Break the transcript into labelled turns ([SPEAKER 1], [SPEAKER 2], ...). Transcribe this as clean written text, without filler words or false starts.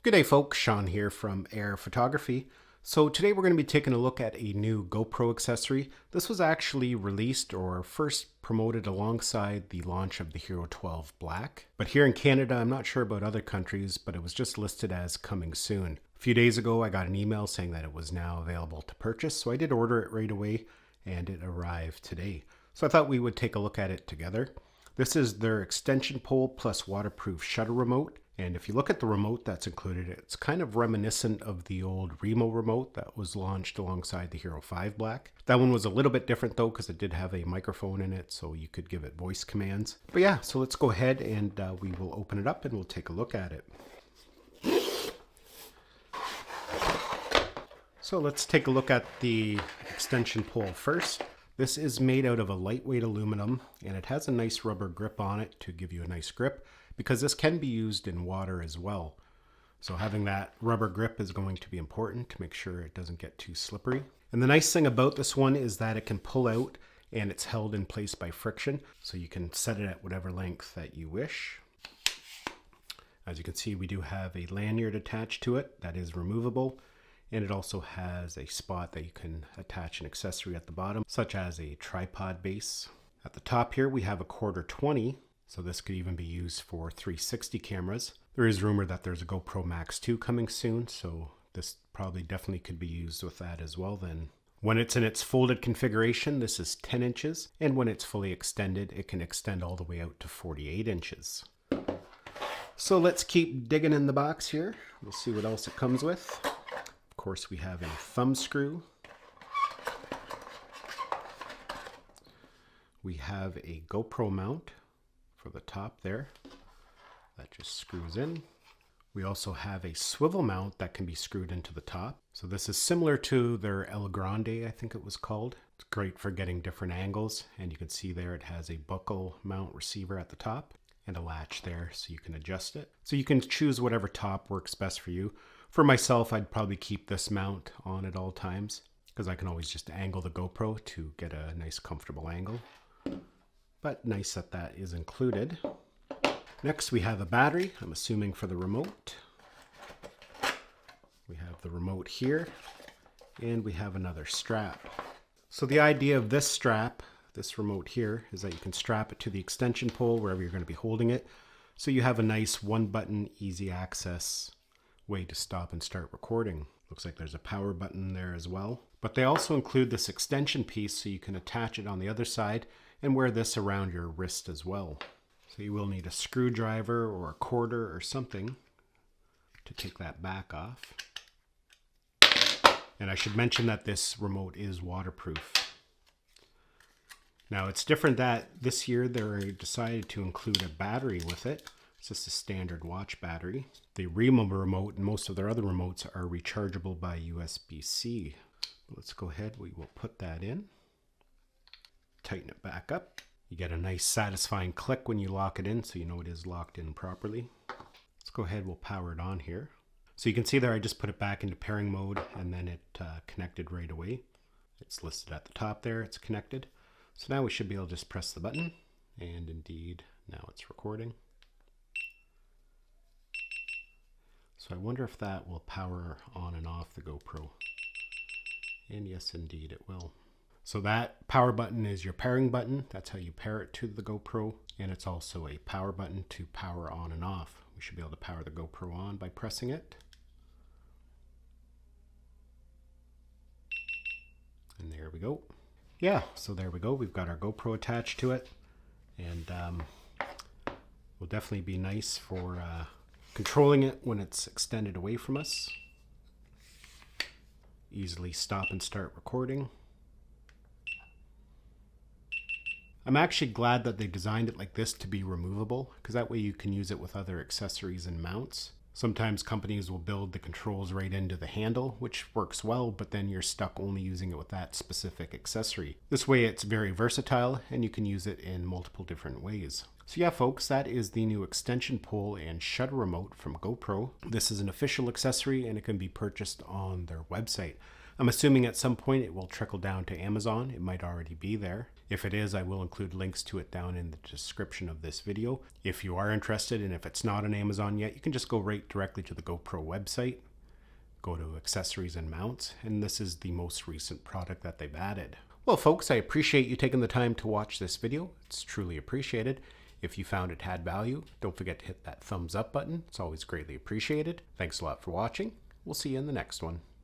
[SPEAKER 1] Good day folks, Sean here from Air Photography. So today we're going to be taking a look at a new GoPro accessory. This was actually released or first promoted alongside the launch of the Hero 12 Black. But here in Canada, I'm not sure about other countries, but it was just listed as coming soon. A few days ago I got an email saying that it was now available to purchase, so I did order it right away and it arrived today. So I thought we would take a look at it together. This is their extension pole plus waterproof shutter remote. And if you look at the remote that's included, it's kind of reminiscent of the old Remo remote that was launched alongside the Hero 5 Black. That one was a little bit different though, because it did have a microphone in it, so you could give it voice commands. But yeah, so let's go ahead and we will open it up and we'll take a look at it. So let's take a look at the extension pole first. This is made out of a lightweight aluminum and it has a nice rubber grip on it to give you a nice grip, because this can be used in water as well. So having that rubber grip is going to be important to make sure it doesn't get too slippery. And the nice thing about this one is that it can pull out and it's held in place by friction. So you can set it at whatever length that you wish. As you can see, we do have a lanyard attached to it that is removable. And it also has a spot that you can attach an accessory at the bottom, such as a tripod base. At the top here, we have a 1/4-20. So this could even be used for 360 cameras. There is rumor that there's a GoPro Max 2 coming soon, so this probably definitely could be used with that as well then. When it's in its folded configuration, this is 10 inches, and when it's fully extended, it can extend all the way out to 48 inches. So let's keep digging in the box here. We'll see what else it comes with. Of course, we have a thumb screw. We have a GoPro mount for the top there. That just screws in. We also have a swivel mount that can be screwed into the top. So this is similar to their El Grande, I think it was called. It's great for getting different angles, and you can see there it has a buckle mount receiver at the top and a latch there so you can adjust it. So you can choose whatever top works best for you. For myself, I'd probably keep this mount on at all times because I can always just angle the GoPro to get a nice comfortable angle. But nice that that is included. Next we have a battery, I'm assuming for the remote. We have the remote here, and we have another strap. So the idea of this strap, this remote here, is that you can strap it to the extension pole wherever you're going to be holding it. So you have a nice one button, easy access way to stop and start recording. Looks like there's a power button there as well. But they also include this extension piece so you can attach it on the other side and wear this around your wrist as well. So you will need a screwdriver or a quarter or something to take that back off. And I should mention that this remote is waterproof. Now it's different that this year they decided to include a battery with it. It's just a standard watch battery. The Remo remote and most of their other remotes are rechargeable by USB-C. Let's go ahead, we will put that in. Tighten it back up. You get a nice satisfying click when you lock it in, so you know it is locked in properly. Let's go ahead, we'll power it on here. So you can see there I just put it back into pairing mode and then it connected right away. It's listed at the top there, it's connected. So now we should be able to just press the button, and indeed now it's recording. So I wonder if that will power on and off the GoPro. And yes, indeed it will. So that power button is your pairing button. That's how you pair it to the GoPro. And it's also a power button to power on and off. We should be able to power the GoPro on by pressing it. And there we go. Yeah, so there we go. We've got our GoPro attached to it. And will definitely be nice for controlling it when it's extended away from us. Easily stop and start recording. I'm actually glad that they designed it like this to be removable, because that way you can use it with other accessories and mounts. Sometimes companies will build the controls right into the handle, which works well, but then you're stuck only using it with that specific accessory. This way it's very versatile and you can use it in multiple different ways. So yeah folks, that is the new extension pole and shutter remote from GoPro. This is an official accessory and it can be purchased on their website. I'm assuming at some point it will trickle down to Amazon. It might already be there. If it is, I will include links to it down in the description of this video. If you are interested, and if it's not on Amazon yet, you can just go right directly to the GoPro website, go to accessories and mounts, and this is the most recent product that they've added. Well, folks, I appreciate you taking the time to watch this video. It's truly appreciated. If you found it had value, don't forget to hit that thumbs up button. It's always greatly appreciated. Thanks a lot for watching. We'll see you in the next one.